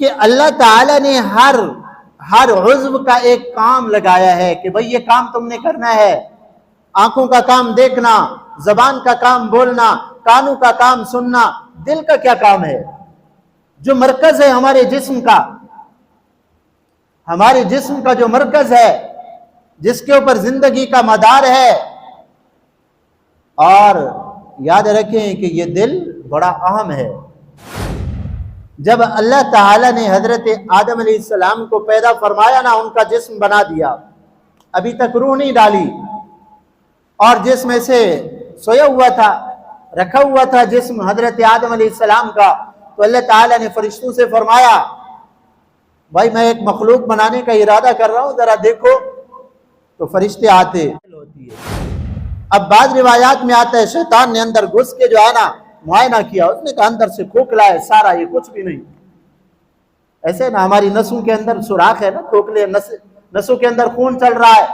کہ اللہ تعالیٰ نے ہر عضو کا ایک کام لگایا ہے کہ بھئی یہ کام تم نے کرنا ہے. آنکھوں کا کام دیکھنا، زبان کا کام بولنا، کانوں کا کام سننا، دل کا کیا کام ہے؟ جو مرکز ہے ہمارے جسم کا جو مرکز ہے، جس کے اوپر زندگی کا مدار ہے. اور یاد رکھیں کہ یہ دل بڑا اہم ہے. جب اللہ تعالیٰ نے حضرت آدم علیہ السلام کو پیدا فرمایا نا، ان کا جسم بنا دیا، ابھی تک روح نہیں ڈالی، اور جسم ایسے سویا ہوا تھا، رکھا ہوا تھا جسم حضرت آدم علیہ السلام کا. تو اللہ تعالیٰ نے فرشتوں سے فرمایا بھائی میں ایک مخلوق بنانے کا ارادہ کر رہا ہوں، ذرا دیکھو. تو فرشتے آتے. اب بعض روایات میں آتا ہے شیطان نے اندر گھس کے جو ہے نا معائنہ کیا، اس نے کہا اندر سے کھوکھلا ہے سارا، یہ کچھ بھی نہیں. ایسے نا ہماری نسوں کے اندر سوراخ ہے نا، کھوکھلے نسوں کے اندر خون چل رہا ہے،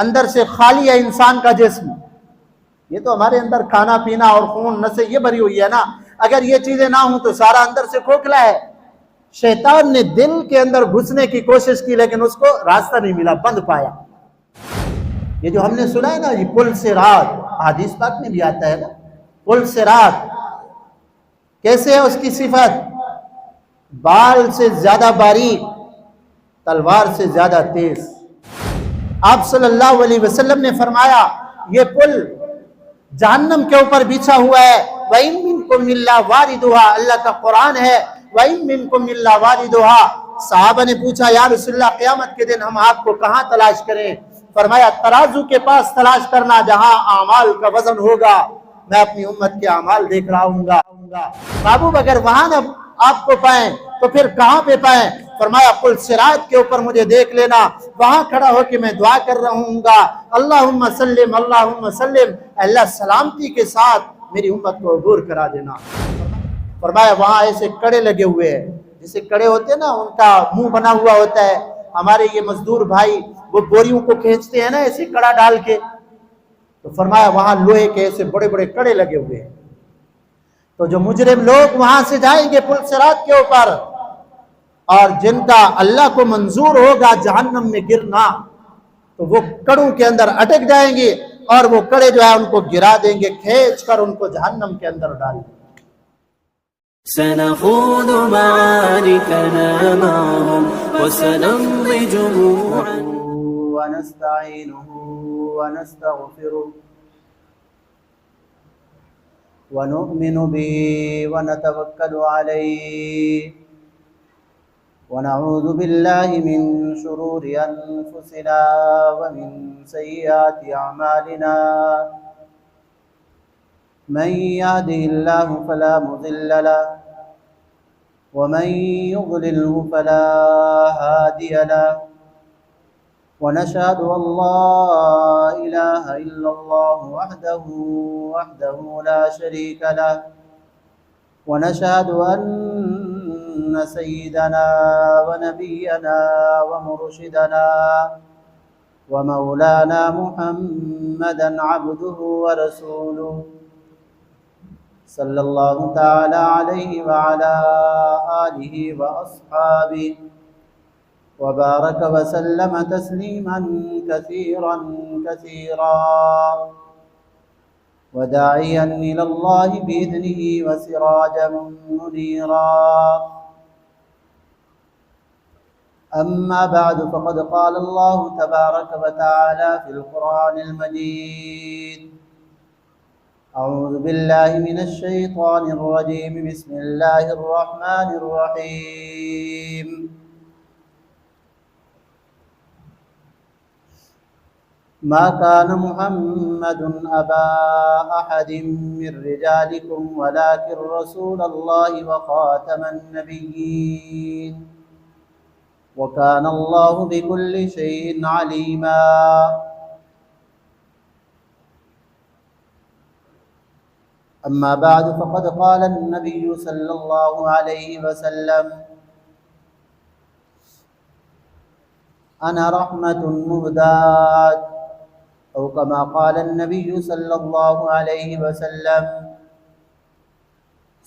اندر سے خالی ہے انسان کا جسم. یہ تو ہمارے اندر کھانا پینا اور خون نسیں یہ بھری ہوئی ہے نا، اگر یہ چیزیں نہ ہوں تو سارا اندر سے کھوکھلا ہے. شیطان نے دل کے اندر گھسنے کی کوشش کی لیکن اس کو راستہ نہیں ملا، بند پایا. یہ جو ہم نے سنا ہے نا یہ پل صراط، حدیث پاک میں بھی آتا ہے نا پل صراط. کیسے ہے اس کی صفت؟ بال سے زیادہ باریک، تلوار سے زیادہ تیز. آپ صلی اللہ علیہ وسلم نے فرمایا یہ پل جہنم کے اوپر بچھا ہوا ہے. وَإِن مِّنكُمْ إِلَّا وَارِدُهَا، اللہ کا قرآن ہے وَإِن مِّنكُمْ إِلَّا وَارِدُهَا. صحابہ نے پوچھا یا رسول اللہ قیامت کے دن ہم آپ کو کہاں تلاش کریں؟ فرمایا ترازو کے پاس تلاش کرنا، جہاں اعمال کا وزن ہوگا. میں اپنی امت کے اعمال دیکھ رہا ہوں گا. محبوب اگر وہاں نہ آپ کو پائیں تو پھر کہاں پہ پائیں؟ فرمایا پل صراط کے اوپر مجھے دیکھ لینا، وہاں کھڑا ہو کے میں دعا کر رہوں گا اللہم سلم اللہم سلم، اللہ سلامتی کے ساتھ میری امت کو عبور کرا دینا. فرمایا وہاں ایسے کڑے لگے ہوئے ہیں، جیسے کڑے ہوتے ہیں نا ان کا منہ بنا ہوا ہوتا ہے. ہمارے یہ مزدور بھائی وہ بوریوں کو کھینچتے ہیں نا ایسے کڑا ڈال کے، تو فرمایا وہاں لوہے کے ایسے بڑے بڑے کڑے لگے ہوئے ہیں. تو جو مجرم لوگ وہاں سے جائیں گے پل صراط کے اوپر، اور جن کا اللہ کو منظور ہوگا جہنم میں گرنا، تو وہ کڑوں کے اندر اٹک جائیں گے اور وہ کڑے جو ہے ان کو گرا دیں گے، کھینچ کر ان کو جہنم کے اندر ڈال دیں گے. سنخوض معاركنا معهم وسنمضي جموعا ونستعينه ونستغفره ونؤمن به ونتوكل عليه ونعوذ بالله من شرور أنفسنا ومن سيئات أعمالنا. من يهده الله فلا مضل له ومن يضلله فلا هادي له. ونشهد أن لا إله إلا الله وحده لا شريك له. ونشهد أن سيدنا ونبينا ومرشدنا ومولانا محمدا عبده ورسوله صلى الله تعالى عليه وعلى آله وأصحابه وبارك وسلم تسليما كثيرا كثيرا. وداعيا إلى الله بإذنه وسراجا منيرا. أما بعد فقد قال الله تبارك وتعالى في القرآن المجيد: أعوذ بالله من الشيطان الرجيم. بسم الله الرحمن الرحيم. ما كان محمد أبا أحد من رجالكم ولكن رسول الله وخاتم النبيين وكان الله بكل شيء عليما. أما بعد فقد قال النبي صلى الله عليه وسلم: أنا رحمة مهداة، أو كما قال النبي صلى الله عليه وسلم: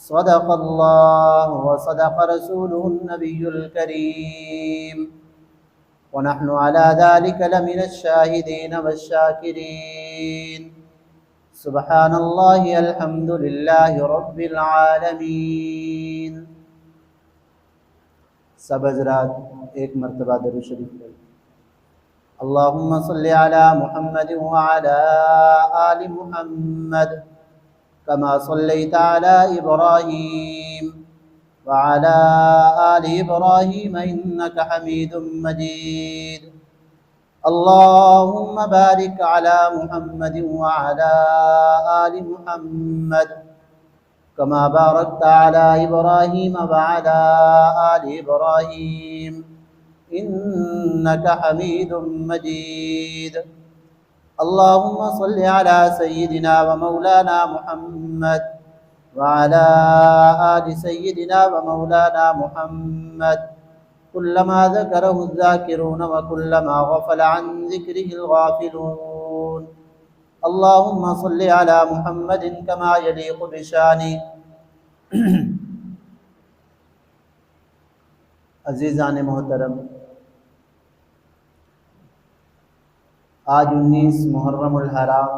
صدق الله وصدق رسوله النبي الكريم ونحن على ذلك لمن الشاهدين والشاكرين سبحان الله الحمد لله رب العالمين۔ سب حضرات ایک مرتبہ درود شریف پڑھیں۔ اللهم صل على محمد وعلى آل محمد كما صليت على إبراهيم وعلى آل إبراهيم إنك حميد مجيد۔ اللهم بارك على محمد وعلى آل محمد كما باركت على إبراهيم وعلى آل إبراهيم إنك حميد مجيد۔ اللهم صل على سيدنا ومولانا محمد وعلى آل سيدنا ومولانا محمد كلما ذكره الذاكرون وكلما غفل عن ذكره الغافلون۔ اللهم صل على محمد كما يليق بشانه۔ عزیزان محترم، آج 19 محرم الحرام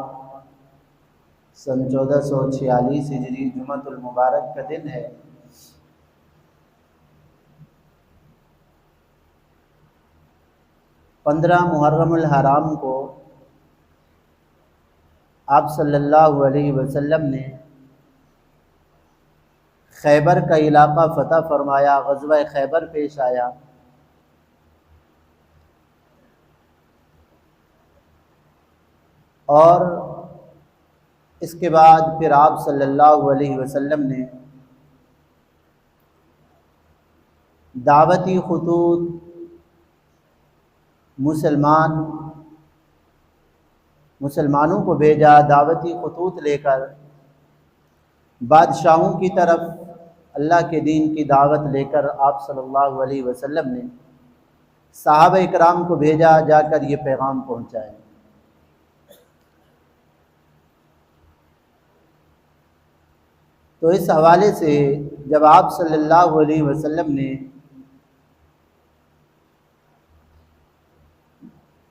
سن 1446 ہجری جمعۃ المبارک کا دن ہے۔ پندرہ محرم الحرام کو آپ صلی اللہ علیہ وسلم نے خیبر کا علاقہ فتح فرمایا، غزوہ خیبر پیش آیا۔ اور اس کے بعد پھر آپ صلی اللہ علیہ وسلم نے دعوتی خطوط مسلمانوں کو بھیجا، دعوتی خطوط لے کر بادشاہوں کی طرف اللہ کے دین کی دعوت لے کر آپ صلی اللہ علیہ وسلم نے صحابہ اکرام کو بھیجا، جا کر یہ پیغام پہنچائے۔ تو اس حوالے سے جب آپ صلی اللہ علیہ وسلم نے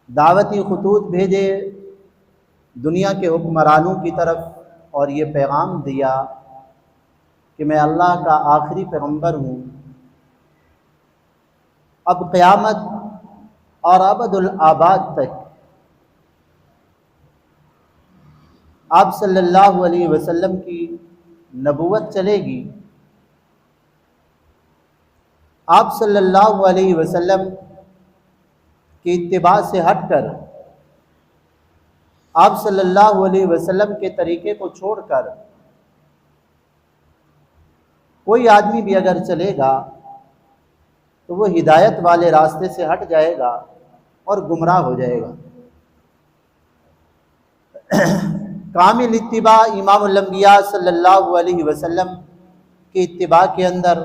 دعوتی خطوط بھیجے دنیا کے حکمرانوں کی طرف اور یہ پیغام دیا کہ میں اللہ کا آخری پیغمبر ہوں، اب قیامت اور ابد الآباد تک آپ صلی اللہ علیہ وسلم کی نبوت چلے گی۔ آپ صلی اللہ علیہ وسلم کی اتباع سے ہٹ کر، آپ صلی اللہ علیہ وسلم کے طریقے کو چھوڑ کر کوئی آدمی بھی اگر چلے گا تو وہ ہدایت والے راستے سے ہٹ جائے گا اور گمراہ ہو جائے گا۔ کامل اتباع امام الانبیاء صلی اللہ علیہ وسلم کی اتباع کے اندر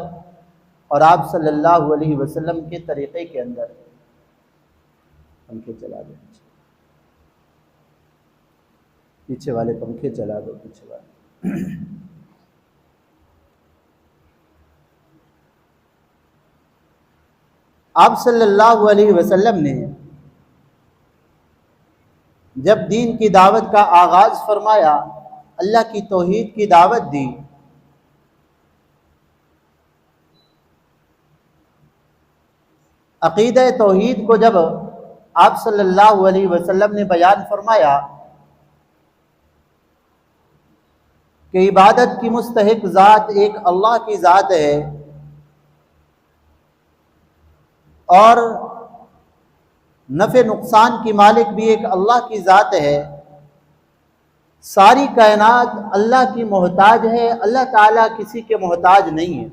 اور آپ صلی اللہ علیہ وسلم کے طریقے کے اندر۔ پنکھے چلا دو، پیچھے والے پنکھے چلا دو، پیچھے والے۔ آپ صلی اللہ علیہ وسلم نے جب دین کی دعوت کا آغاز فرمایا، اللہ کی توحید کی دعوت دی، عقیدہ توحید کو جب آپ صلی اللہ علیہ وسلم نے بیان فرمایا کہ عبادت کی مستحق ذات ایک اللہ کی ذات ہے اور نفع نقصان کی مالک بھی ایک اللہ کی ذات ہے، ساری کائنات اللہ کی محتاج ہے، اللہ تعالیٰ کسی کے محتاج نہیں ہے،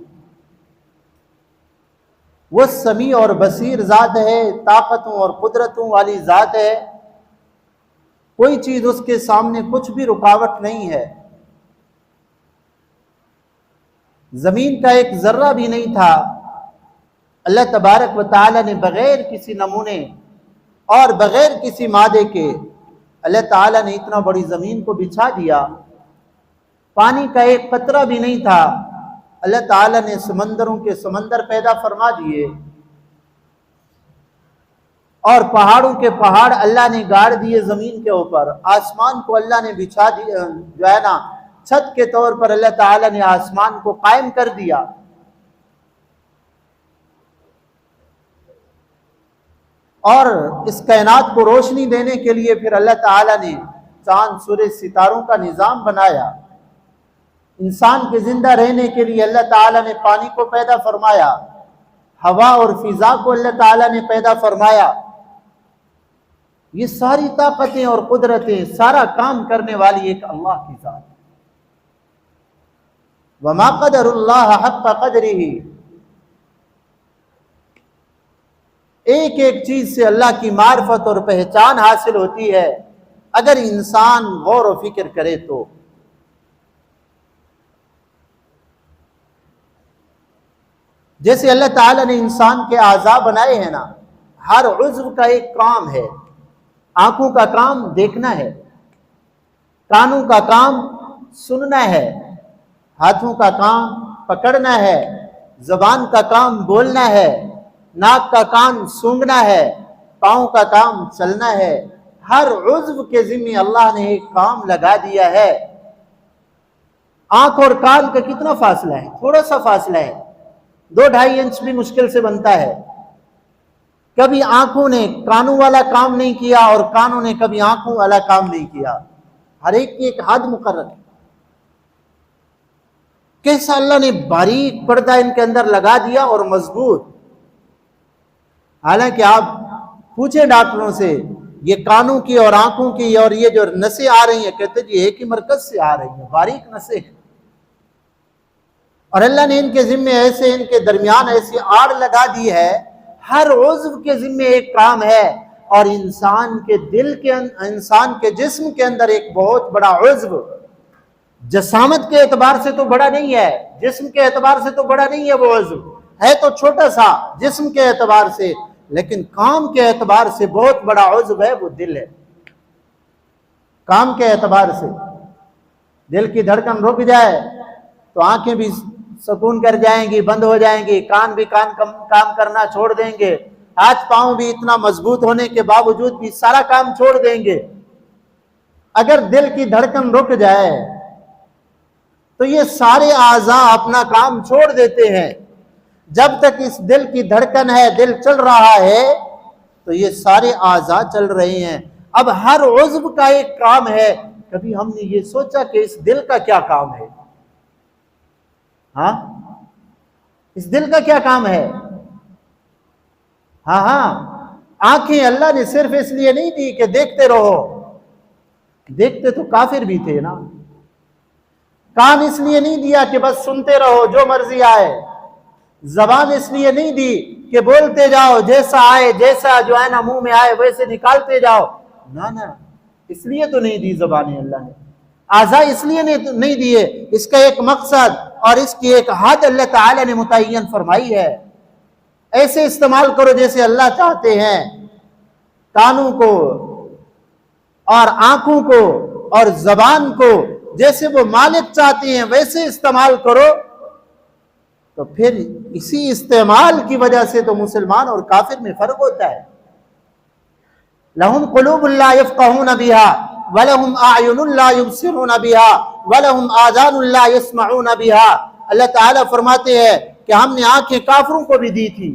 وہ سمیع اور بصیر ذات ہے، طاقتوں اور قدرتوں والی ذات ہے، کوئی چیز اس کے سامنے کچھ بھی رکاوٹ نہیں ہے۔ زمین کا ایک ذرہ بھی نہیں تھا، اللہ تبارک و تعالی نے بغیر کسی نمونے اور بغیر کسی مادے کے اللہ تعالیٰ نے اتنا بڑی زمین کو بچھا دیا، پانی کا ایک قطرہ بھی نہیں تھا، اللہ تعالیٰ نے سمندروں کے سمندر پیدا فرما دیے، اور پہاڑوں کے پہاڑ اللہ نے گاڑ دیے زمین کے اوپر، آسمان کو اللہ نے بچھا دیا، جو ہے نا چھت کے طور پر اللہ تعالیٰ نے آسمان کو قائم کر دیا، اور اس کائنات کو روشنی دینے کے لیے پھر اللہ تعالیٰ نے چاند سورج ستاروں کا نظام بنایا، انسان کے زندہ رہنے کے لیے اللہ تعالیٰ نے پانی کو پیدا فرمایا، ہوا اور فضا کو اللہ تعالیٰ نے پیدا فرمایا۔ یہ ساری طاقتیں اور قدرتیں، سارا کام کرنے والی ایک اللہ کی ذات۔ وما قدر اللہ حق قدرہ، ایک ایک چیز سے اللہ کی معرفت اور پہچان حاصل ہوتی ہے اگر انسان غور و فکر کرے تو۔ جیسے اللہ تعالیٰ نے انسان کے اعضاء بنائے ہیں نا، ہر عضو کا ایک کام ہے۔ آنکھوں کا کام دیکھنا ہے، کانوں کا کام سننا ہے، ہاتھوں کا کام پکڑنا ہے، زبان کا کام بولنا ہے، ناک کا کام سونگھنا ہے، پاؤں کا کام چلنا ہے۔ ہر عضو کے ذمہ اللہ نے ایک کام لگا دیا ہے۔ آنکھ اور کان کا کتنا فاصلہ ہے؟ تھوڑا سا فاصلہ ہے، 2-2.5 انچ بھی مشکل سے بنتا ہے۔ کبھی آنکھوں نے کانوں والا کام نہیں کیا اور کانوں نے کبھی آنکھوں والا کام نہیں کیا، ہر ایک کی ایک حد مقرر ہے۔ کیسا اللہ نے باریک پردہ ان کے اندر لگا دیا اور مضبوط۔ حالانکہ آپ پوچھیں ڈاکٹروں سے، یہ کانوں کی اور آنکھوں کی اور یہ جو نسیں آ رہی ہیں، کہتے جی ایک ہی مرکز سے آ رہی ہیں، باریک نسیں ہیں، اور اللہ نے ان کے ذمے ایسے، ان کے درمیان ایسی آڑ لگا دی ہے۔ ہر عضو کے ذمے ایک کام ہے، اور انسان کے دل کے، انسان کے جسم کے اندر ایک بہت بڑا عضو، جسامت کے اعتبار سے تو بڑا نہیں ہے، جسم کے اعتبار سے تو بڑا نہیں ہے، وہ عضو ہے تو چھوٹا سا جسم کے اعتبار سے، لیکن کام کے اعتبار سے بہت بڑا عضو ہے، وہ دل ہے۔ کام کے اعتبار سے دل کی دھڑکن رک جائے تو آنکھیں بھی سکون کر جائیں گی، بند ہو جائیں گی، کان بھی کام کرنا چھوڑ دیں گے، ہاتھ پاؤں بھی اتنا مضبوط ہونے کے باوجود بھی سارا کام چھوڑ دیں گے۔ اگر دل کی دھڑکن رک جائے تو یہ سارے اعضاء اپنا کام چھوڑ دیتے ہیں۔ جب تک اس دل کی دھڑکن ہے، دل چل رہا ہے، تو یہ سارے اعضاء چل رہے ہیں۔ اب ہر عضو کا ایک کام ہے۔ کبھی ہم نے یہ سوچا کہ اس دل کا کیا کام ہے؟ ہاں، اس دل کا کیا کام ہے؟ ہاں، آنکھیں اللہ نے صرف اس لیے نہیں دی کہ دیکھتے رہو، دیکھتے تو کافر بھی تھے نا۔ کان اس لیے نہیں دیا کہ بس سنتے رہو جو مرضی آئے، زبان اس لیے نہیں دی کہ بولتے جاؤ جیسا آئے، جیسا جو ہے نا منہ میں آئے ویسے نکالتے جاؤ، نہ، اس لیے تو نہیں دی زبانیں اللہ نے۔ اعضاء اس لیے نہیں دیے، اس کا ایک مقصد اور اس کی ایک حد اللہ تعالی نے متعین فرمائی ہے۔ ایسے استعمال کرو جیسے اللہ چاہتے ہیں، کانوں کو اور آنکھوں کو اور زبان کو جیسے وہ مالک چاہتے ہیں ویسے استعمال کرو، تو پھر اسی استعمال کی وجہ سے تو مسلمان اور کافر میں فرق ہوتا ہے۔ لَهُمْ قُلُوبٌ لَا يَفْقَهُونَ بِهَا وَلَهُمْ أَعْيُنٌ لَا يُبْصِرُونَ بِهَا وَلَهُمْ آذَانٌ لَا يَسْمَعُونَ بِهَا۔ اللہ تعالیٰ فرماتے ہیں کہ ہم نے آنکھیں کافروں کو بھی دی تھی،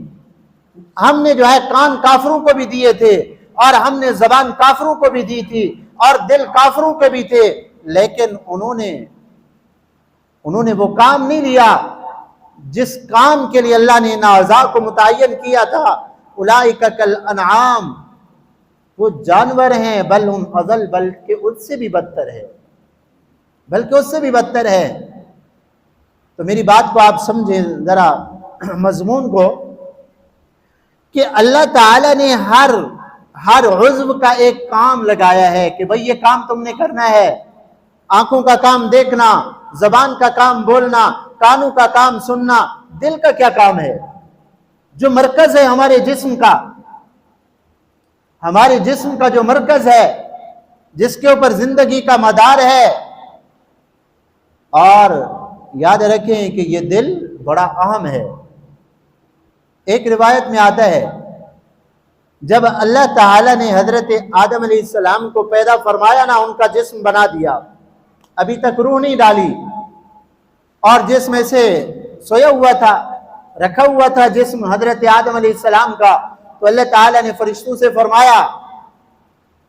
ہم نے جو ہے کان کافروں کو بھی دیے تھے، اور ہم نے زبان کافروں کو بھی دی تھی، اور دل کافروں کے بھی تھے، لیکن انہوں نے وہ کام نہیں لیا جس کام کے لیے اللہ نے ان اعضاء کو متعین کیا تھا۔ اولئک کالانعام، وہ جانور ہیں، بل ہم اضل، بلکہ اس سے بھی بدتر ہے، تو میری بات کو آپ سمجھیں ذرا مضمون کو، کہ اللہ تعالی نے ہر عضو کا ایک کام لگایا ہے کہ بھئی یہ کام تم نے کرنا ہے۔ آنکھوں کا کام دیکھنا، زبان کا کام بولنا، کانوں کا کام سننا، دل کا کیا کام ہے؟ جو مرکز ہے ہمارے جسم کا جو مرکز ہے، جس کے اوپر زندگی کا مدار ہے، اور یاد رکھیں کہ یہ دل بڑا اہم ہے۔ ایک روایت میں آتا ہے جب اللہ تعالیٰ نے حضرت آدم علیہ السلام کو پیدا فرمایا نا، ان کا جسم بنا دیا، ابھی تک روح نہیں ڈالی، اور جسم سے سویا ہوا تھا، رکھا ہوا تھا جسم حضرت آدم علیہ السلام کا، تو اللہ تعالیٰ نے فرشتوں سے فرمایا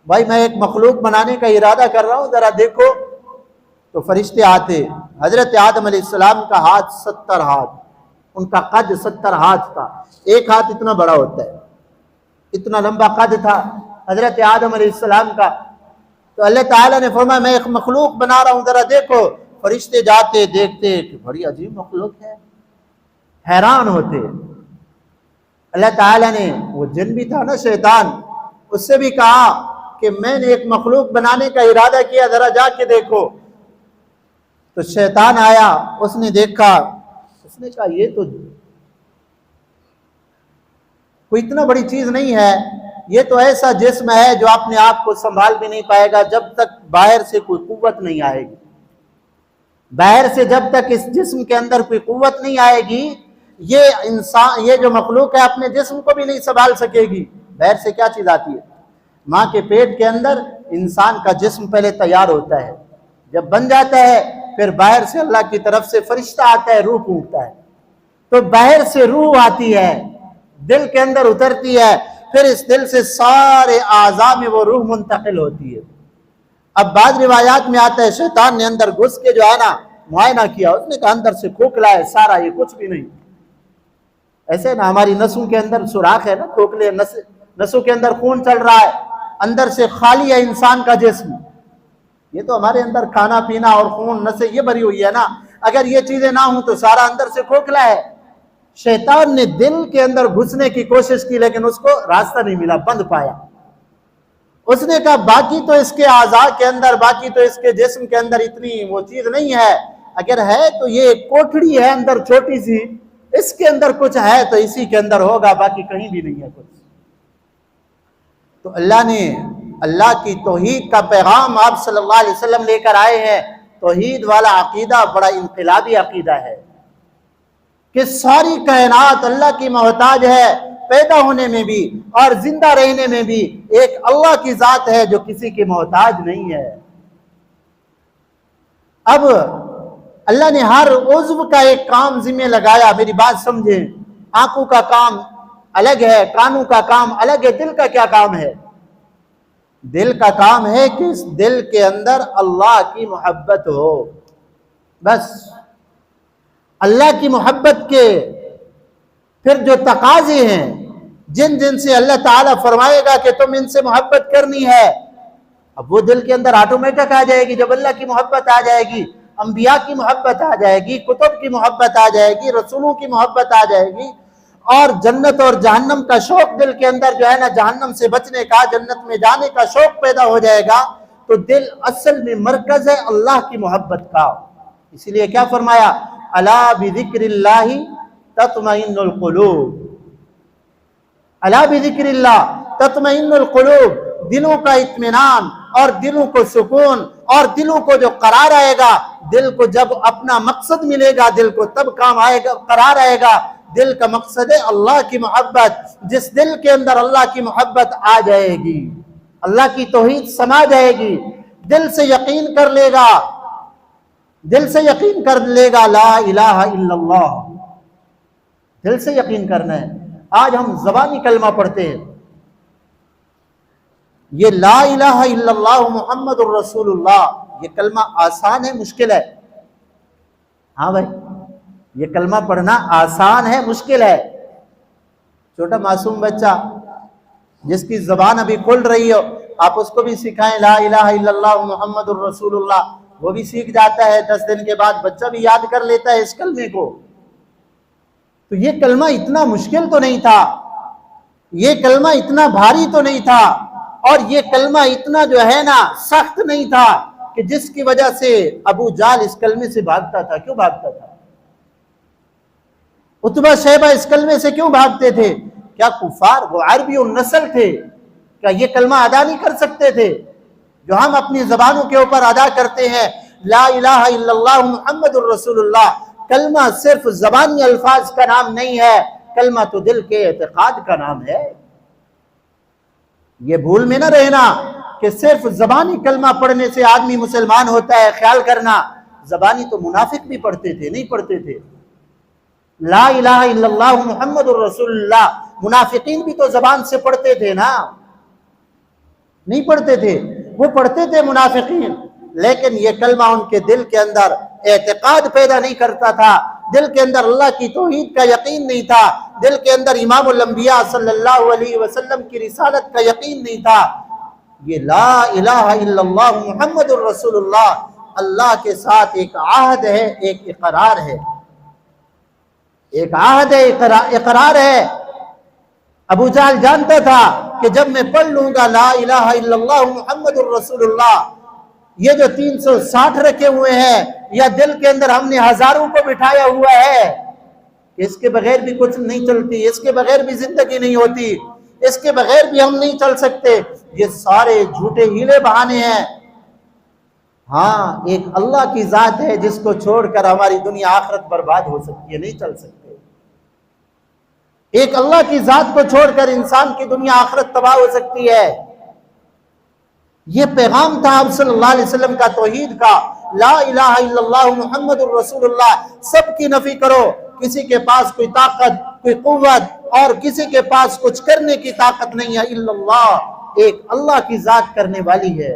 بھائی میں ایک مخلوق بنانے کا ارادہ کر رہا ہوں، ذرا دیکھو۔ تو فرشتے آتے، حضرت آدم علیہ السلام کا ہاتھ 70 ہاتھ، ان کا قد 70 ہاتھ تھا، ایک ہاتھ اتنا بڑا ہوتا ہے، اتنا لمبا قد تھا حضرت آدم علیہ السلام کا۔ تو اللہ تعالیٰ نے فرمایا میں ایک مخلوق بنا رہا ہوں، ذرا دیکھو۔ فرشتے جاتے، دیکھتے کہ بڑی عجیب مخلوق ہے، حیران ہوتے۔ اللہ تعالیٰ نے، وہ جن بھی تھا نا شیطان، اس سے بھی کہا کہ میں نے ایک مخلوق بنانے کا ارادہ کیا، ذرا جا کے دیکھو۔ تو شیطان آیا، اس نے دیکھا، اس نے کہا یہ تو کوئی اتنا بڑی چیز نہیں ہے، یہ تو ایسا جسم ہے جو اپنے آپ کو سنبھال بھی نہیں پائے گا جب تک باہر سے کوئی قوت نہیں آئے گی۔ باہر سے جب تک اس جسم کے اندر کوئی قوت نہیں آئے گی، یہ انسان، یہ جو مخلوق ہے اپنے جسم کو بھی نہیں سنبھال سکے گی۔ باہر سے کیا چیز آتی ہے؟ ماں کے پیٹ کے اندر انسان کا جسم پہلے تیار ہوتا ہے، جب بن جاتا ہے پھر باہر سے اللہ کی طرف سے فرشتہ آتا ہے، روح پھونکتا ہے، تو باہر سے روح آتی ہے، دل کے اندر اترتی ہے، پھر اس دل سے سارے اعضاء میں وہ روح منتقل ہوتی ہے۔ اب بعض روایات میں آتا ہے شیطان نے اندر گھس کے جو ہے نا معائنہ کیا، اس نے کہا اندر سے کھوکھلا ہے سارا، یہ کچھ بھی نہیں۔ ایسے نا ہماری نسوں کے اندر سوراخ ہے نا، کھوکھلے نسوں کے اندر خون چل رہا ہے، اندر سے خالی ہے انسان کا جسم۔ یہ تو ہمارے اندر کھانا پینا اور خون نسیں یہ بھری ہوئی ہے نا، اگر یہ چیزیں نہ ہوں تو سارا اندر سے کھوکھلا ہے۔ شیطان نے دل کے اندر گھسنے کی کوشش کی لیکن اس کو راستہ نہیں ملا، بند پایا۔ اس نے کہا باقی تو اس کے اعضاء کے اندر، باقی تو اس کے جسم کے اندر اتنی وہ چیز نہیں ہے، اگر ہے تو یہ ایک کوٹھڑی ہے اندر چھوٹی سی، اس کے اندر کچھ ہے تو اسی کے اندر ہوگا، باقی کہیں بھی نہیں ہے کچھ۔ تو اللہ نے، اللہ کی توحید کا پیغام آپ صلی اللہ علیہ وسلم لے کر آئے ہیں۔ توحید والا عقیدہ بڑا انقلابی عقیدہ ہے کہ ساری کائنات اللہ کی محتاج ہے، پیدا ہونے میں بھی اور زندہ رہنے میں بھی ایک اللہ کی ذات ہے جو کسی کی محتاج نہیں ہے۔ اب اللہ نے ہر عضو کا ایک کام ذمہ لگایا، میری بات سمجھیں، آنکھوں کا کام الگ ہے، کانوں کا کام الگ ہے، دل کا کیا کام ہے؟ دل کا کام ہے کہ اس دل کے اندر اللہ کی محبت ہو، بس اللہ کی محبت کے پھر جو تقاضے ہیں، جن جن سے اللہ تعالیٰ فرمائے گا کہ تم ان سے محبت کرنی ہے، اب وہ دل کے اندر آٹومیٹک آ جائے گی۔ جب اللہ کی محبت آ جائے گی، انبیاء کی محبت آ جائے گی، کتب کی محبت آ جائے گی، رسولوں کی محبت آ جائے گی، اور جنت اور جہنم کا شوق دل کے اندر جو ہے نا، جہنم سے بچنے کا، جنت میں جانے کا شوق پیدا ہو جائے گا، تو دل اصل میں مرکز ہے اللہ کی محبت کا۔ اسی لیے کیا فرمایا؟ الا بذکر اللہ تطمئن القلوب، الا بذکر اللہ تطمئن القلوب، دلوں کا اطمینان اور دلوں کو سکون اور دلوں کو جو قرار آئے گا، دل کو جب اپنا مقصد ملے گا، دل کو تب کام آئے گا، قرار آئے گا۔ دل کا مقصد ہے اللہ کی محبت۔ جس دل کے اندر اللہ کی محبت آ جائے گی، اللہ کی توحید سما جائے گی، دل سے یقین کر لے گا، دل سے یقین کر لے گا لا الہ الا اللہ، دل سے یقین کرنا ہے۔ آج ہم زبانی کلمہ پڑھتے ہیں، یہ لا الہ الا اللہ محمد الرسول اللہ، یہ کلمہ آسان ہے مشکل ہے؟ ہاں بھائی، یہ کلمہ پڑھنا آسان ہے مشکل ہے؟ چھوٹا معصوم بچہ جس کی زبان ابھی کھل رہی ہو، آپ اس کو بھی سکھائیں لا الہ الا اللہ محمد الرسول اللہ، وہ بھی سیکھ جاتا ہے، 10 دن کے بعد بچہ بھی یاد کر لیتا ہے اس کلمے کو۔ تو یہ کلمہ اتنا مشکل تو نہیں تھا، یہ کلمہ اتنا بھاری تو نہیں تھا، اور یہ کلمہ اتنا جو ہے نا سخت نہیں تھا کہ جس کی وجہ سے ابو جہل اس کلمے سے بھاگتا تھا۔ کیوں بھاگتا تھا؟ عتبہ شیبہ اس کلمے سے کیوں بھاگتے تھے؟ کیا کفار وہ عربی النسل تھے؟ کیا یہ کلمہ ادا نہیں کر سکتے تھے جو ہم اپنی زبانوں کے اوپر ادا کرتے ہیں؟ لا الہ الا اللہ محمد الرسول اللہ، کلمہ صرف زبانی الفاظ کا نام نہیں ہے، کلمہ تو دل کے اعتقاد کا نام ہے۔ یہ بھول میں نہ رہنا کہ صرف زبانی کلمہ پڑھنے سے آدمی مسلمان ہوتا ہے، خیال کرنا زبانی تو منافق بھی پڑھتے تھے، نہیں پڑھتے تھے۔ لا الہ الا اللہ محمد الرسول اللہ منافقین بھی تو زبان سے پڑھتے تھے نا، نہیں پڑھتے تھے، وہ پڑھتے تھے منافقین، لیکن یہ کلمہ ان کے دل کے اندر اعتقاد پیدا نہیں کرتا تھا، دل کے اندر اللہ کی توحید کا یقین نہیں تھا، دل کے اندر امام الانبیاء صلی اللہ علیہ وسلم کی رسالت کا یقین نہیں تھا۔ یہ لا الہ الا اللہ محمد الرسول اللہ اللہ کے ساتھ ایک عہد ہے، ایک اقرار ہے، ایک عہد ہے، اقرار ہے۔ ابو جہل جانتا تھا کہ جب میں پڑھ لوں گا لا الہ الا اللہ محمد الرسول اللہ، یہ جو 360 رکھے ہوئے ہیں یا دل کے اندر ہم نے ہزاروں کو بٹھایا ہوا ہے کہ اس کے بغیر بھی کچھ نہیں چلتی، اس کے بغیر بھی زندگی نہیں ہوتی، اس کے بغیر بھی ہم نہیں چل سکتے، یہ سارے جھوٹے ہیلے بہانے ہیں۔ ہاں، ایک اللہ کی ذات ہے جس کو چھوڑ کر ہماری دنیا آخرت برباد ہو سکتی ہے، نہیں چل سکتے۔ ایک اللہ کی ذات کو چھوڑ کر انسان کی دنیا آخرت تباہ ہو سکتی ہے۔ یہ پیغام تھا آپ صلی اللہ علیہ وسلم کا، توحید کا، لا الہ الا اللہ محمد الرسول اللہ۔ سب کی نفی کرو، کسی کے پاس کوئی طاقت، کوئی قوت اور کسی کے پاس کچھ کرنے کی طاقت نہیں ہے، الا اللہ، ایک اللہ کی ذات کرنے والی ہے۔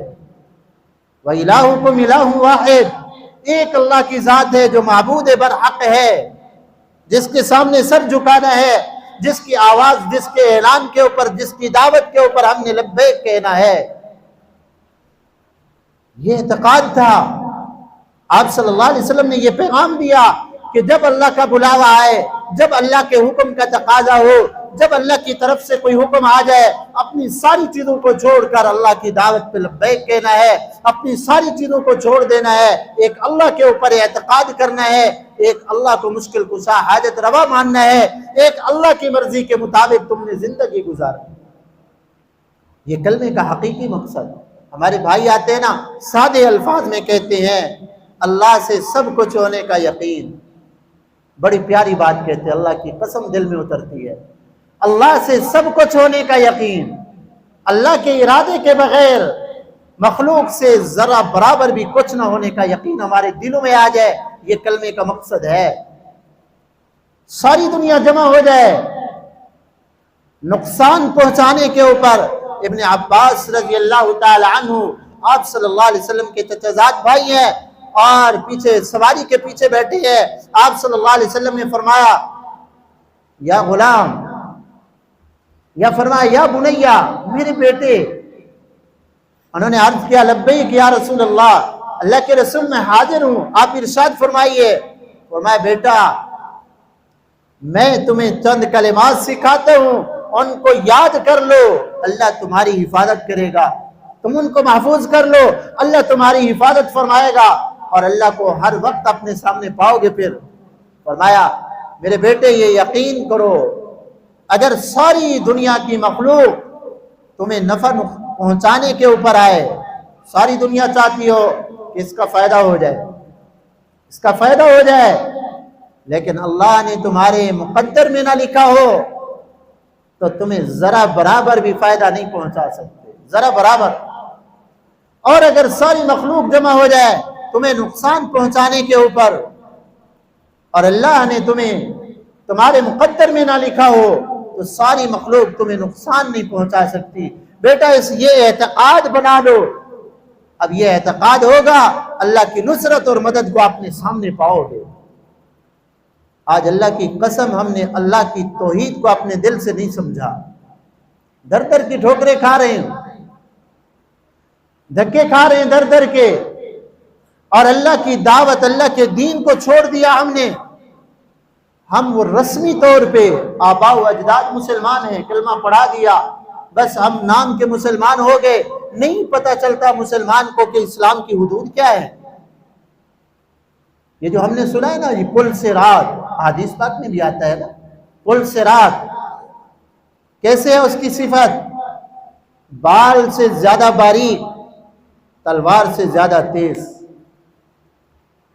وَإِلَٰهُكُمْ إِلَٰهٌ وَاحِدٌ، ایک اللہ کی ذات ہے جو معبود برحق ہے، جس کے سامنے سر جھکانا ہے، جس کی آواز، جس کے اعلان کے اوپر، جس کی دعوت کے اوپر ہم نے لبیک کہنا ہے۔ یہ اعتقاد تھا۔ آپ صلی اللہ علیہ وسلم نے یہ پیغام دیا کہ جب اللہ کا بلاوا آئے، جب اللہ کے حکم کا تقاضا ہو، جب اللہ کی طرف سے کوئی حکم آ جائے، اپنی ساری چیزوں کو چھوڑ کر اللہ کی دعوت پہ لبیک کہنا ہے، اپنی ساری چیزوں کو چھوڑ دینا ہے، ایک اللہ کے اوپر اعتقاد کرنا ہے، ایک اللہ کو مشکل کشا حاجت روا ماننا ہے، ایک اللہ کی مرضی کے مطابق تم نے زندگی گزارنا۔ یہ کلمے کا حقیقی مقصد۔ ہمارے بھائی آتے ہیں نا، سادے الفاظ میں کہتے ہیں اللہ سے سب کچھ ہونے کا یقین، بڑی پیاری بات کہتے ہیں، اللہ کی قسم دل میں اترتی ہے۔ اللہ سے سب کچھ ہونے کا یقین، اللہ کے ارادے کے بغیر مخلوق سے ذرا برابر بھی کچھ نہ ہونے کا یقین ہمارے دلوں میں آ جائے، یہ کلمے کا مقصد ہے۔ ساری دنیا جمع ہو جائے نقصان پہنچانے کے اوپر۔ ابن عباس رضی اللہ تعالی عنہ آپ صلی اللہ علیہ وسلم کے چچا زاد بھائی ہیں اور پیچھے سواری کے پیچھے بیٹھے ہیں۔ آپ صلی اللہ علیہ وسلم نے فرمایا یا غلام، یا فرمایا یا بنیا، میرے بیٹے۔ انہوں نے عرض کیا لبیک یا رسول اللہ، اللہ کے رسول میں حاضر ہوں، آپ ارشاد فرمائیے۔ فرمایا بیٹا، میں تمہیں چند کلمات سکھاتا ہوں، ان کو یاد کر لو، اللہ تمہاری حفاظت کرے گا، تم ان کو محفوظ کر لو، اللہ تمہاری حفاظت فرمائے گا اور اللہ کو ہر وقت اپنے سامنے پاؤ گے۔ پھر فرمایا میرے بیٹے یہ یقین کرو، اگر ساری دنیا کی مخلوق تمہیں نفع پہنچانے کے اوپر آئے، ساری دنیا چاہتی ہو کہ اس کا فائدہ ہو جائے، اس کا فائدہ ہو جائے، لیکن اللہ نے تمہارے مقدر میں نہ لکھا ہو تو تمہیں ذرا برابر بھی فائدہ نہیں پہنچا سکتے، ذرا برابر۔ اور اگر ساری مخلوق جمع ہو جائے تمہیں نقصان پہنچانے کے اوپر اور اللہ نے تمہیں تمہارے مقدر میں نہ لکھا ہو تو ساری مخلوق تمہیں نقصان نہیں پہنچا سکتی۔ بیٹا یہ اعتقاد بنا لو، اب یہ اعتقاد ہوگا اللہ کی نصرت اور مدد کو اپنے سامنے پاؤ گے۔ آج اللہ کی قسم ہم نے اللہ کی توحید کو اپنے دل سے نہیں سمجھا، در در کی ٹھوکریں کھا رہے ہیں، دھکے کھا رہے ہیں در در کے، اور اللہ کی دعوت، اللہ کے دین کو چھوڑ دیا ہم نے۔ ہم وہ رسمی طور پہ آباء و اجداد مسلمان ہیں، کلمہ پڑھا دیا، بس ہم نام کے مسلمان ہو گئے، نہیں پتہ چلتا مسلمان کو کہ اسلام کی حدود کیا ہے۔ یہ جو ہم نے سنا ہے نا، یہ پل صراط، حدیث پاک میں بھی آتا ہے نا، پل صراط کیسے ہے اس کی صفت؟ بال سے زیادہ باریک، تلوار سے زیادہ تیز۔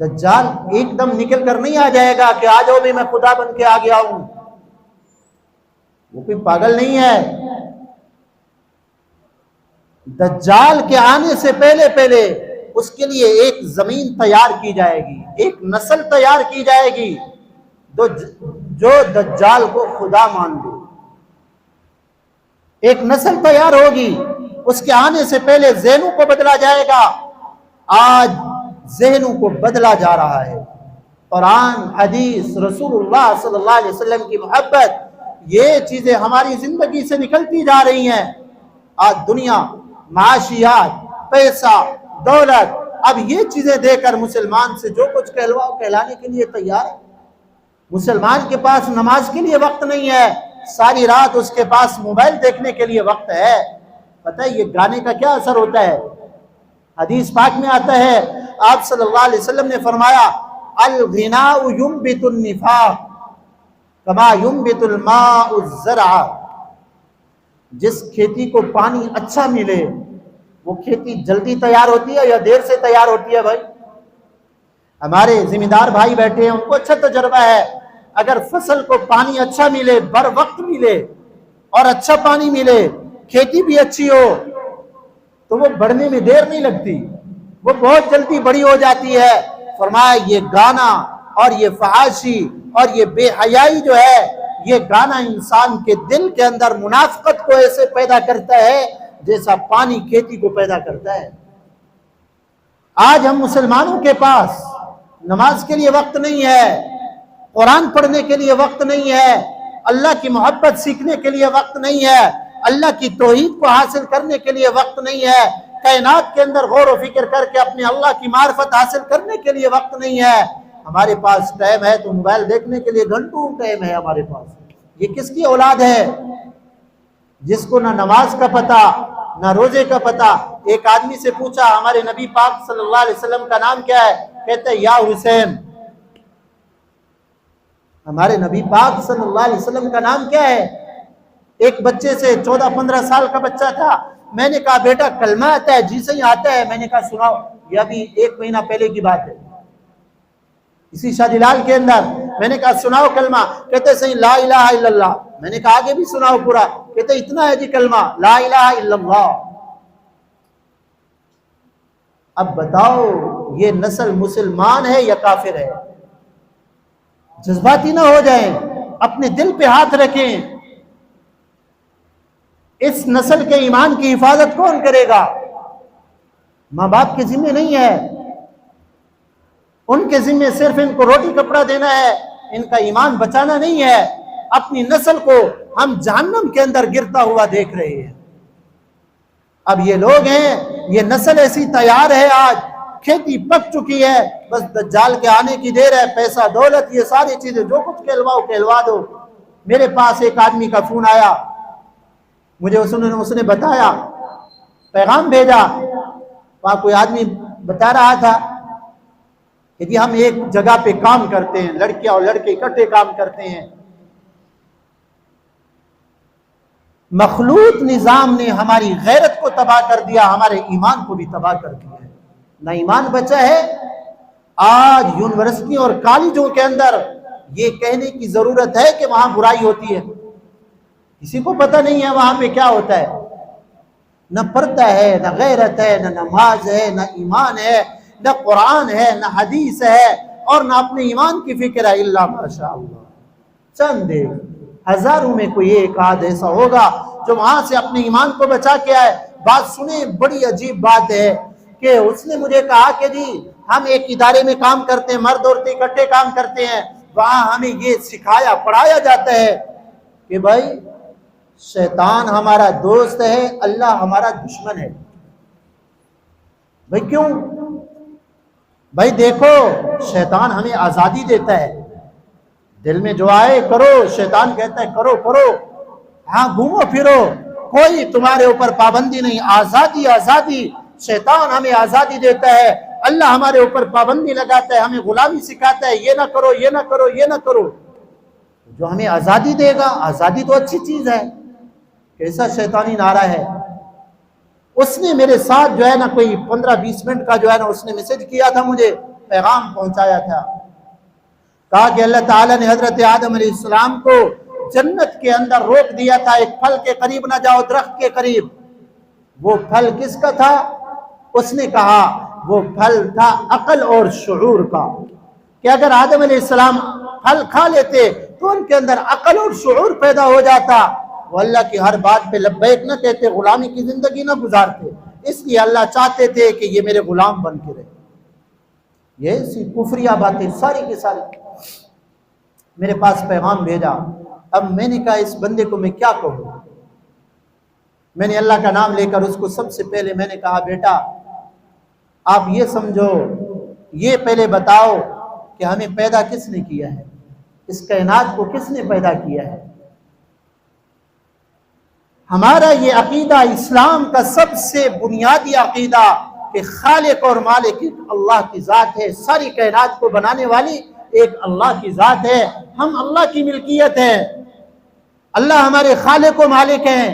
دجال ایک دم نکل کر نہیں آ جائے گا کہ آ جاؤ بھی میں خدا بن کے آ گیا ہوں، وہ کوئی پاگل نہیں ہے۔ دجال کے آنے سے پہلے اس کے لیے ایک زمین تیار کی جائے گی، ایک نسل تیار کی جائے گی جو دجال کو خدا مان لے۔ ایک نسل تیار ہوگی، اس کے آنے سے پہلے ذہنوں کو بدلا جائے گا۔ آج ذہنوں کو بدلا جا رہا ہے۔ قرآن، حدیث، رسول اللہ صلی اللہ علیہ وسلم کی محبت، یہ چیزیں ہماری زندگی سے نکلتی جا رہی ہیں۔ آج دنیا، معاشیات، پیسہ، دولت، اب یہ چیزیں دے کر مسلمان سے جو کچھ کہلواؤ کہلانے کے لیے تیار ہے۔ مسلمان کے پاس نماز کے لیے وقت نہیں ہے، ساری رات اس کے پاس موبائل دیکھنے کے لیے وقت ہے۔ پتہ ہے یہ گانے کا کیا اثر ہوتا ہے؟ حدیث پاک میں آتا ہے، آپ صلی اللہ علیہ وسلم نے فرمایا، الغناء ينبت النفاق کما ينبت الماء الزرع۔ جس کھیتی کو پانی اچھا ملے وہ کھیتی جلدی تیار ہوتی ہے یا دیر سے تیار ہوتی ہے؟ بھائی ہمارے ذمہ دار بھائی بیٹھے ہیں، ان کو اچھا تجربہ ہے۔ اگر فصل کو پانی اچھا ملے، بر وقت ملے اور اچھا پانی ملے، کھیتی بھی اچھی ہو، تو وہ بڑھنے میں دیر نہیں لگتی، وہ بہت جلدی بڑی ہو جاتی ہے۔ فرمایا یہ گانا اور یہ فحاشی اور یہ بے حیائی جو ہے، یہ گانا انسان کے دل کے اندر منافقت کو ایسے پیدا کرتا ہے جیسا پانی کھیتی کو پیدا کرتا ہے۔ آج ہم مسلمانوں کے پاس نماز کے لیے وقت نہیں ہے، قرآن پڑھنے کے لیے وقت نہیں ہے، اللہ کی محبت سیکھنے کے لیے وقت نہیں ہے، اللہ کی توحید کو حاصل کرنے کے لیے وقت نہیں ہے، کائنات کے اندر غور و فکر کر کے اپنے اللہ کی معرفت حاصل کرنے کے لیے وقت نہیں ہے۔ ہمارے پاس ٹائم ہے تو موبائل دیکھنے کے لیے گھنٹوں ٹائم ہے ہمارے پاس۔ یہ کس کی اولاد ہے؟ جس کو نہ نماز کا پتہ، نہ روزے کا پتہ۔ ایک آدمی سے پوچھا ہمارے نبی پاک صلی اللہ علیہ وسلم کا نام کیا ہے؟ کہتے ہیں یا حسین۔ ہمارے نبی پاک صلی اللہ علیہ وسلم کا نام کیا ہے؟ ایک بچے سے 14-15 سال کا بچہ تھا، میں نے کہا بیٹا کلمہ آتا ہے؟ جی صحیح آتا ہے۔ میں نے کہا سناؤ۔ یہ ابھی 1 مہینہ پہلے کی بات ہے، اسی شادی لال کے اندر۔ میں نے کہا سناؤ کلمہ، کہتے صحیح لا الہ الا اللہ۔ میں نے کہا آگے بھی سناؤ پورا، کہتے اتنا ہے جی کلمہ لا الہ الا اللہ۔ اب بتاؤ یہ نسل مسلمان ہے یا کافر ہے؟ جذباتی نہ ہو جائیں، اپنے دل پہ ہاتھ رکھیں۔ اس نسل کے ایمان کی حفاظت کون کرے گا؟ ماں باپ کے ذمہ نہیں ہے، ان کے ذمہ صرف ان کو روٹی کپڑا دینا ہے، ان کا ایمان بچانا نہیں ہے۔ اپنی نسل کو ہم جہنم کے اندر گرتا ہوا دیکھ رہے ہیں۔ اب یہ لوگ ہیں، یہ نسل ایسی تیار ہے، آج کھیتی پک چکی ہے، بس دجال کے آنے کی دیر ہے۔ پیسہ، دولت، یہ ساری چیزیں جو کچھ کہلواؤ کہلوا دو۔ میرے پاس ایک آدمی کا فون آیا، مجھے اس نے بتایا، پیغام بھیجا، وہاں کوئی آدمی بتا رہا تھا کہ جی ہم ایک جگہ پہ کام کرتے ہیں، لڑکیاں اور لڑکے اکٹھے کام کرتے ہیں۔ مخلوط نظام نے ہماری غیرت کو تباہ کر دیا، ہمارے ایمان کو بھی تباہ کر دیا ہے، نہ ایمان بچا ہے۔ آج یونیورسٹی اور کالجوں کے اندر یہ کہنے کی ضرورت ہے کہ وہاں برائی ہوتی ہے، کسی کو پتہ نہیں ہے وہاں پہ کیا ہوتا ہے۔ نہ پردہ ہے، نہ غیرت ہے، نہ نماز ہے، نہ ایمان ہے، نہ قرآن ہے، نہ حدیث ہے، اور نہ اپنے ایمان کی فکر ہے۔ اللہ ماشاء اللہ، چند ہزاروں میں کوئی ایک آدھ ایسا ہوگا جو وہاں سے اپنے ایمان کو بچا کے آئے۔ بات سنیں، بڑی عجیب بات ہے کہ اس نے مجھے کہا کہ جی ہم ایک ادارے میں کام کرتے ہیں، مرد عورتیں اکٹھے کام کرتے ہیں، وہاں ہمیں یہ سکھایا پڑھایا جاتا ہے کہ بھائی شیطان ہمارا دوست ہے، اللہ ہمارا دشمن ہے۔ بھائی کیوں؟ بھائی دیکھو، شیطان ہمیں آزادی دیتا ہے، دل میں جو آئے کرو، شیطان کہتا ہے کرو کرو، ہاں گھومو پھرو، کوئی تمہارے اوپر پابندی نہیں، آزادی آزادی۔ شیطان ہمیں آزادی دیتا ہے، اللہ ہمارے اوپر پابندی لگاتا ہے، ہمیں غلامی سکھاتا ہے، یہ نہ کرو یہ نہ کرو یہ نہ کرو۔ جو ہمیں آزادی دے گا، آزادی تو اچھی چیز ہے۔ کیسا شیطانی نعرہ ہے۔ اس نے میرے ساتھ جو ہے نا کوئی 15-20 منٹ کا جو ہے نا اس نے میسج کیا تھا مجھے، پیغام پہنچایا تھا. کہا کہ اللہ تعالیٰ نے حضرت آدم علیہ السلام کو جنت کے اندر روک دیا تھا, ایک پھل کے قریب نہ جاؤ, درخت کے قریب. وہ پھل کس کا تھا؟ اس نے کہا وہ پھل تھا عقل اور شعور کا, کہ اگر آدم علیہ السلام پھل کھا لیتے تو ان کے اندر عقل اور شعور پیدا ہو جاتا, وہ اللہ کی ہر بات پہ لبیک نہ کہتے, غلامی کی زندگی نہ گزارتے. اس لیے اللہ چاہتے تھے کہ یہ میرے غلام بن کے رہے. یہ سی کفریہ باتیں ساری کی ساری. میرے پاس پیغام بھیجا. اب میں نے کہا اس بندے کو میں کیا کہوں؟ میں نے اللہ کا نام لے کر اس کو سب سے پہلے میں نے کہا بیٹا آپ یہ سمجھو, یہ پہلے بتاؤ کہ ہمیں پیدا کس نے کیا ہے, اس کائنات کو کس نے پیدا کیا ہے. ہمارا یہ عقیدہ اسلام کا سب سے بنیادی عقیدہ کہ خالق اور مالک اللہ کی ذات ہے, ساری کائنات کو بنانے والی ایک اللہ کی ذات ہے, ہم اللہ کی ملکیت ہے, اللہ ہمارے خالق و مالک ہیں.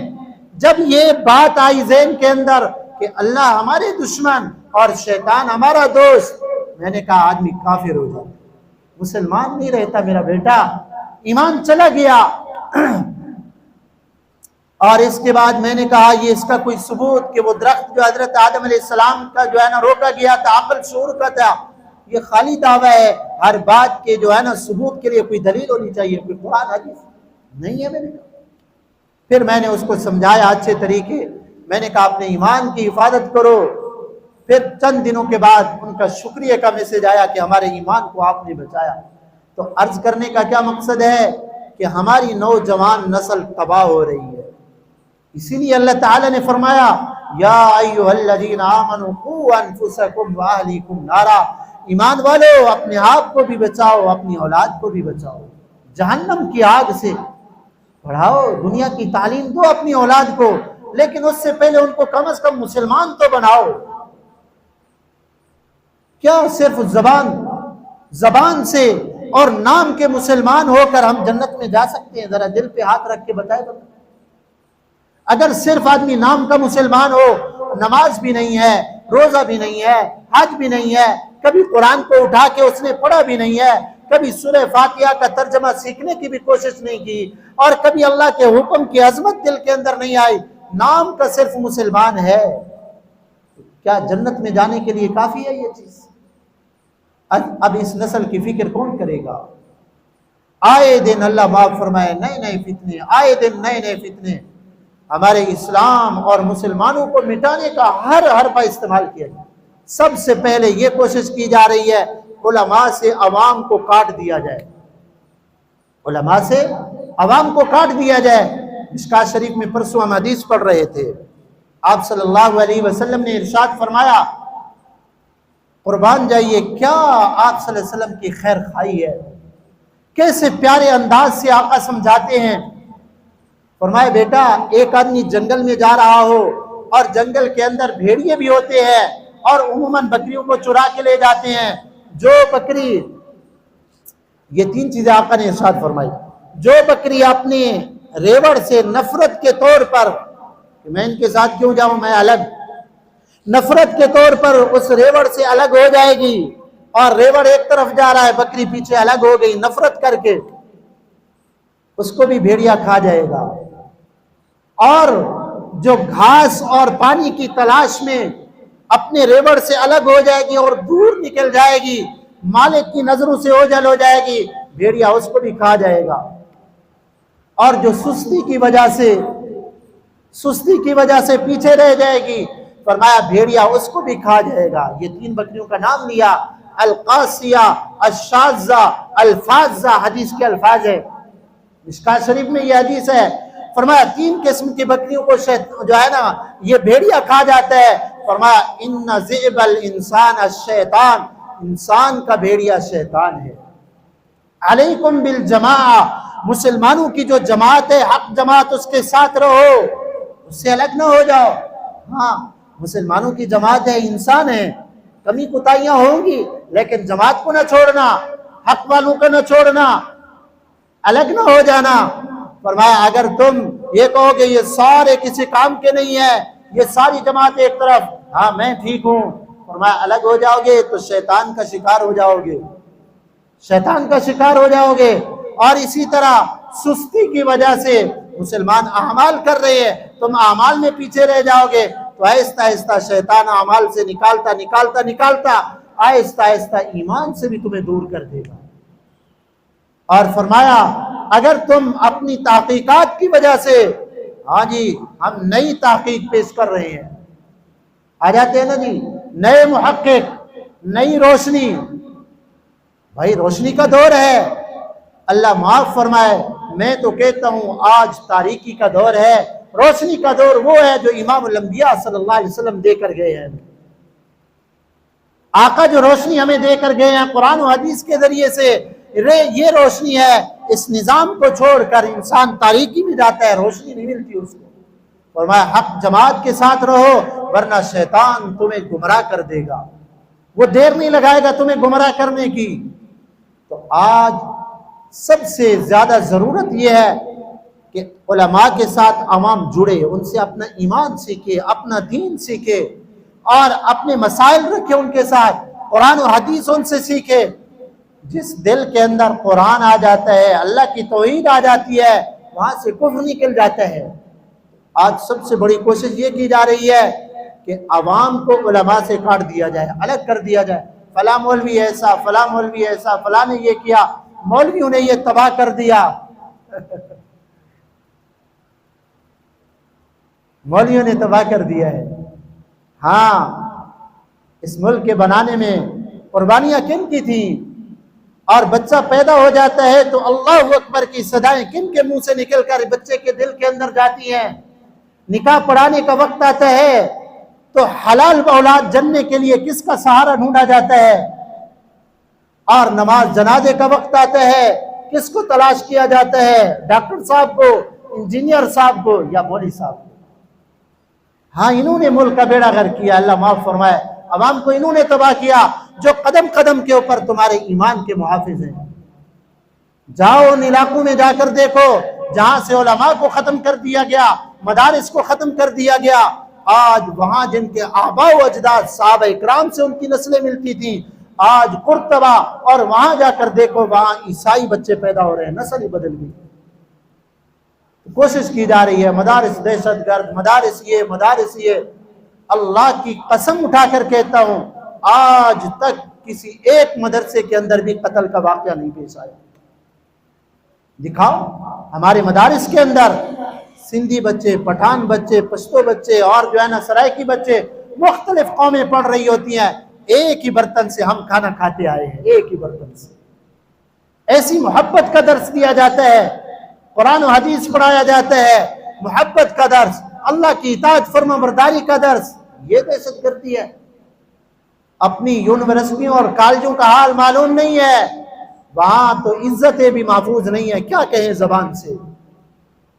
جب یہ بات آئی ذہن کے اندر کہ اللہ ہمارے دشمن اور شیطان ہمارا دوست, میں نے کہا آدمی کافر ہو جاتا, مسلمان نہیں رہتا میرا بیٹا, ایمان چلا گیا. اور اس کے بعد میں نے کہا یہ اس کا کوئی ثبوت کہ وہ درخت جو حضرت آدم علیہ السلام کا جو ہے نا روکا گیا تھا عقل شعور کا تھا, یہ خالی دعویٰ ہے. ہر بات کے جو ہے نا ثبوت کے لیے کوئی دلیل ہونی چاہیے, کوئی قرآن حدیث نہیں ہے. میں نے کہا پھر میں نے اس کو سمجھایا اچھے طریقے. میں نے کہا اپنے ایمان کی حفاظت کرو. پھر چند دنوں کے بعد ان کا شکریہ کا میسج آیا کہ ہمارے ایمان کو آپ نے بچایا. تو عرض کرنے کا کیا مقصد ہے کہ ہماری نوجوان نسل تباہ ہو رہی ہے. اسی لیے اللہ تعالیٰ نے فرمایا یا ایھا الذین آمنوا قوا انفسکم واہلیکم نارا, ایمان والو اپنے آپ کو بھی بچاؤ, اپنی اولاد کو بھی بچاؤ جہنم کی آگ سے. پڑھاؤ, دنیا کی تعلیم دو اپنی اولاد کو, لیکن اس سے پہلے ان کو کم از کم مسلمان تو بناؤ. کیا صرف زبان سے اور نام کے مسلمان ہو کر ہم جنت میں جا سکتے ہیں؟ ذرا دل پہ ہاتھ رکھ کے بتائے. اگر صرف آدمی نام کا مسلمان ہو, نماز بھی نہیں ہے, روزہ بھی نہیں ہے, حج بھی نہیں ہے, کبھی قرآن کو اٹھا کے اس نے پڑھا بھی نہیں ہے, کبھی سورہ فاتحہ کا ترجمہ سیکھنے کی بھی کوشش نہیں کی, اور کبھی اللہ کے حکم کی عظمت دل کے اندر نہیں آئی, نام کا صرف مسلمان ہے, کیا جنت میں جانے کے لیے کافی ہے یہ چیز؟ اب اس نسل کی فکر کون کرے گا؟ آئے دن اللہ معاف فرمائے نئے نئے فتنے, آئے دن نئے نئے فتنے. ہمارے اسلام اور مسلمانوں کو مٹانے کا ہر حربہ استعمال کیا جائے. سب سے پہلے یہ کوشش کی جا رہی ہے علماء سے عوام کو کاٹ دیا جائے, علماء سے عوام کو کاٹ دیا جائے. مشکوٰۃ شریف میں پرسوں ہم حدیث پڑھ رہے تھے, آپ صلی اللہ علیہ وسلم نے ارشاد فرمایا, قربان جائیے کیا آپ صلی اللہ علیہ وسلم کی خیر خواہی ہے, کیسے پیارے انداز سے آقا سمجھاتے ہیں. فرمایا بیٹا ایک آدمی جنگل میں جا رہا ہو اور جنگل کے اندر بھیڑیے بھی ہوتے ہیں اور عموماً بکریوں کو چرا کے لے جاتے ہیں. جو بکری, یہ تین چیزیں آقا نے ارشاد فرمائی, جو بکری اپنے ریوڑ سے نفرت کے طور پر کہ میں ان کے ساتھ کیوں جاؤں, میں الگ, نفرت کے طور پر اس ریوڑ سے الگ ہو جائے گی, اور ریوڑ ایک طرف جا رہا ہے, بکری پیچھے الگ ہو گئی نفرت کر کے, اس کو بھی بھیڑیا کھا جائے گا. اور جو گھاس اور پانی کی تلاش میں اپنے ریوڑ سے الگ ہو جائے گی اور دور نکل جائے گی, مالک کی نظروں سے اوجھل ہو جائے گی, بھیڑیا اس کو بھی کھا جائے گا. اور جو سستی کی وجہ سے پیچھے رہ جائے گی, فرمایا بھیڑیا اس کو بھی کھا جائے گا. یہ تین بکریوں کا نام لیا, القاسیہ, الشاذہ, الفاذہ, حدیث کے الفاظ ہے. مشکوٰۃ شریف میں یہ حدیث ہے. فرمایا تین قسم کی بکریوں کو جو ہے نا یہ بھیڑیا کھا جاتا ہے. فرمایا ان ذئب الانسان الشیطان, انسان کا بھیڑیا شیطان ہے. علیکم بالجماعہ, مسلمانوں کی جو جماعت ہے حق جماعت, اس کے ساتھ رہو, اس سے الگ نہ ہو جاؤ. ہاں مسلمانوں کی جماعت ہے, انسان ہے, کمی کوتاہیاں ہوں گی, لیکن جماعت کو نہ چھوڑنا, حق والوں کو نہ چھوڑنا, الگ نہ ہو جانا. فرمایا اگر تم یہ کہو کہ یہ سارے کسی کام کے نہیں ہیں, یہ ساری جماعت ایک طرف, ہاں میں ٹھیک ہوں, فرمایا الگ ہو جاؤ گے تو شیطان کا شکار ہو جاؤ گے، شیطان کا شکار ہو جاؤ گے۔ اور اسی طرح سستی کی وجہ سے مسلمان اعمال کر رہے ہیں، تم اعمال میں پیچھے رہ جاؤ گے تو آہستہ آہستہ شیطان اعمال سے نکالتا آہستہ آہستہ ایمان سے بھی تمہیں دور کر دے گا۔ اور فرمایا اگر تم اپنی تحقیقات کی وجہ سے، ہاں جی ہم نئی تحقیق پیش کر رہے ہیں، آ جاتے ہیں نا جی نئے محقق، نئی روشنی، بھائی روشنی کا دور ہے، اللہ معاف فرمائے، میں تو کہتا ہوں آج تاریکی کا دور ہے، روشنی کا دور وہ ہے جو امام الانبیاء صلی اللہ علیہ وسلم دے کر گئے ہیں۔ آقا جو روشنی ہمیں دے کر گئے ہیں قرآن و حدیث کے ذریعے سے، یہ روشنی ہے۔ اس نظام کو چھوڑ کر انسان تاریکی میں جاتا ہے، روشنی نہیں ملتی اس کو۔ فرمایا حق جماعت کے ساتھ رہو ورنہ شیطان تمہیں گمراہ کر دے گا، وہ دیر نہیں لگائے گا تمہیں گمراہ کرنے کی۔ تو آج سب سے زیادہ ضرورت یہ ہے کہ علماء کے ساتھ عوام جڑے، ان سے اپنا ایمان سیکھے، اپنا دین سیکھے اور اپنے مسائل رکھے ان کے ساتھ، قرآن و حدیث ان سے سیکھے۔ جس دل کے اندر قرآن آ جاتا ہے، اللہ کی توحید آ جاتی ہے، وہاں سے کفر نکل جاتا ہے۔ آج سب سے بڑی کوشش یہ کی جا رہی ہے کہ عوام کو علماء سے کاٹ دیا جائے، الگ کر دیا جائے، فلاں مولوی ایسا، فلاں مولوی ایسا، فلاں نے یہ کیا، مولویوں نے یہ تباہ کر دیا مولویوں نے تباہ کر دیا ہے۔ ہاں اس ملک کے بنانے میں قربانیاں کن کی تھیں؟ اور بچہ پیدا ہو جاتا ہے تو اللہ اکبر کی صدائیں کن کے منہ سے نکل کر بچے کے دل کے اندر جاتی ہیں؟ نکاح پڑھانے کا وقت آتا ہے تو حلال اولاد جننے کے لیے کس کا سہارا ڈھونڈا جاتا ہے؟ اور نماز جنازے کا وقت آتا ہے کس کو تلاش کیا جاتا ہے؟ ڈاکٹر صاحب کو، انجینئر صاحب کو یا مولوی صاحب کو؟ ہاں انہوں نے ملک کا بیڑا غرق کیا، اللہ معاف فرمائے، عوام کو انہوں نے تباہ کیا جو قدم قدم کے اوپر تمہارے ایمان کے محافظ ہیں۔ جاؤ ان علاقوں میں جا کر دیکھو جہاں سے علماء کو ختم کر دیا گیا، مدارس کو ختم کر دیا گیا، آج وہاں جن کے آباء و اجداد صحابہ اکرام سے ان کی نسلیں ملتی تھیں، آج قرطبہ اور وہاں جا کر دیکھو وہاں عیسائی بچے پیدا ہو رہے ہیں، نسل ہی بدل گئی۔ کوشش کی جا رہی ہے مدارس دہشت گرد، مدارس یہ، اللہ کی قسم اٹھا کر کہتا ہوں آج تک کسی ایک مدرسے کے اندر بھی قتل کا واقعہ نہیں پیش آیا۔ دکھاؤ ہمارے مدارس کے اندر سندھی بچے، پٹھان بچے، پشتو بچے اور جو ہے نا سرائکی بچے، مختلف قومیں پڑھ رہی ہوتی ہیں، ایک ہی برتن سے ہم کھانا کھاتے آئے ہیں، ایک ہی برتن سے۔ ایسی محبت کا درس دیا جاتا ہے، قرآن و حدیث پڑھایا جاتا ہے، محبت کا درس، اللہ کی اطاعت فرما برداری کا درس، یہ دہشت گردی ہے۔ اپنی یونیورسٹیوں اور کالجوں کا حال معلوم نہیں ہے، وہاں تو عزتیں بھی محفوظ نہیں ہے، کیا کہیں زبان سے۔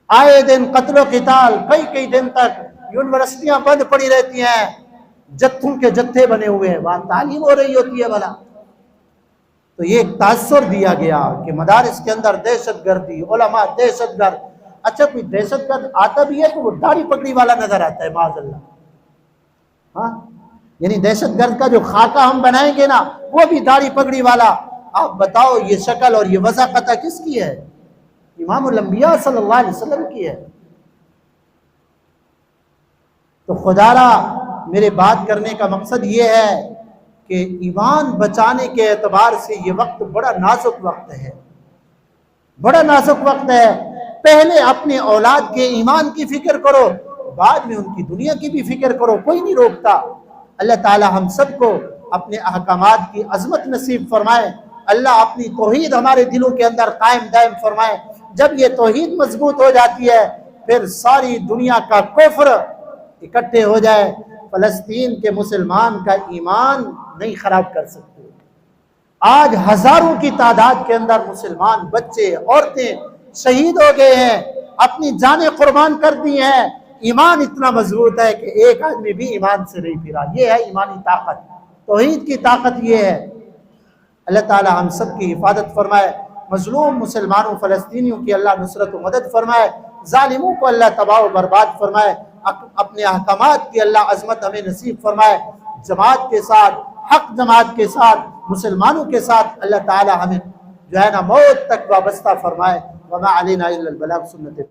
آئے دن قتل و قتال، کئی دن تک یونیورسٹیاں بند پڑی رہتی ہیں، جتھوں کے جتھے بنے ہوئے ہیں، وہاں تعلیم ہو رہی ہوتی ہے بھلا۔ تو یہ ایک تاثر دیا گیا کہ مدارس کے اندر دہشت گردی، علماء دہشت گرد۔ اچھا کوئی دہشت گرد آتا بھی ہے تو وہ داڑھی پگڑی والا نظر آتا ہے معاذ اللہ، ہاں یعنی دہشت گرد کا جو خاکہ ہم بنائیں گے نا وہ بھی داڑھی پگڑی والا۔ آپ بتاؤ یہ شکل اور یہ وضاحت کس کی ہے؟ امام الانبیاء صلی اللہ علیہ وسلم کی ہے۔ تو خدا را میرے بات کرنے کا مقصد یہ ہے کہ ایمان بچانے کے اعتبار سے یہ وقت بڑا نازک وقت ہے، بڑا نازک وقت ہے۔ پہلے اپنے اولاد کے ایمان کی فکر کرو، بعد میں ان کی دنیا کی بھی فکر کرو، کوئی نہیں روکتا۔ اللہ تعالی ہم سب کو اپنے احکامات کی عظمت نصیب فرمائے، اللہ اپنی توحید ہمارے دلوں کے اندر قائم دائم فرمائے۔ جب یہ توحید مضبوط ہو جاتی ہے پھر ساری دنیا کا کفر اکٹھے ہو جائے، فلسطین کے مسلمان کا ایمان نہیں خراب کر سکتے۔ آج ہزاروں کی تعداد کے اندر مسلمان بچے، عورتیں شہید ہو گئے ہیں، اپنی جانیں قربان کر دی ہیں، ایمان اتنا مضبوط ہے کہ ایک آدمی بھی ایمان سے نہیں پھرا۔ یہ ہے ایمانی طاقت، توحید کی طاقت یہ ہے۔ اللہ تعالی ہم سب کی حفاظت فرمائے، مظلوم مسلمانوں فلسطینیوں کی اللہ نصرت و مدد فرمائے، ظالموں کو اللہ تباہ و برباد فرمائے، اپنے احکامات کی اللہ عظمت ہمیں نصیب فرمائے۔ جماعت کے ساتھ، حق جماعت کے ساتھ، مسلمانوں کے ساتھ اللہ تعالی ہمیں جو ہے نا موت تک وابستہ فرمائے۔ وما علینا الا البلاغ سنت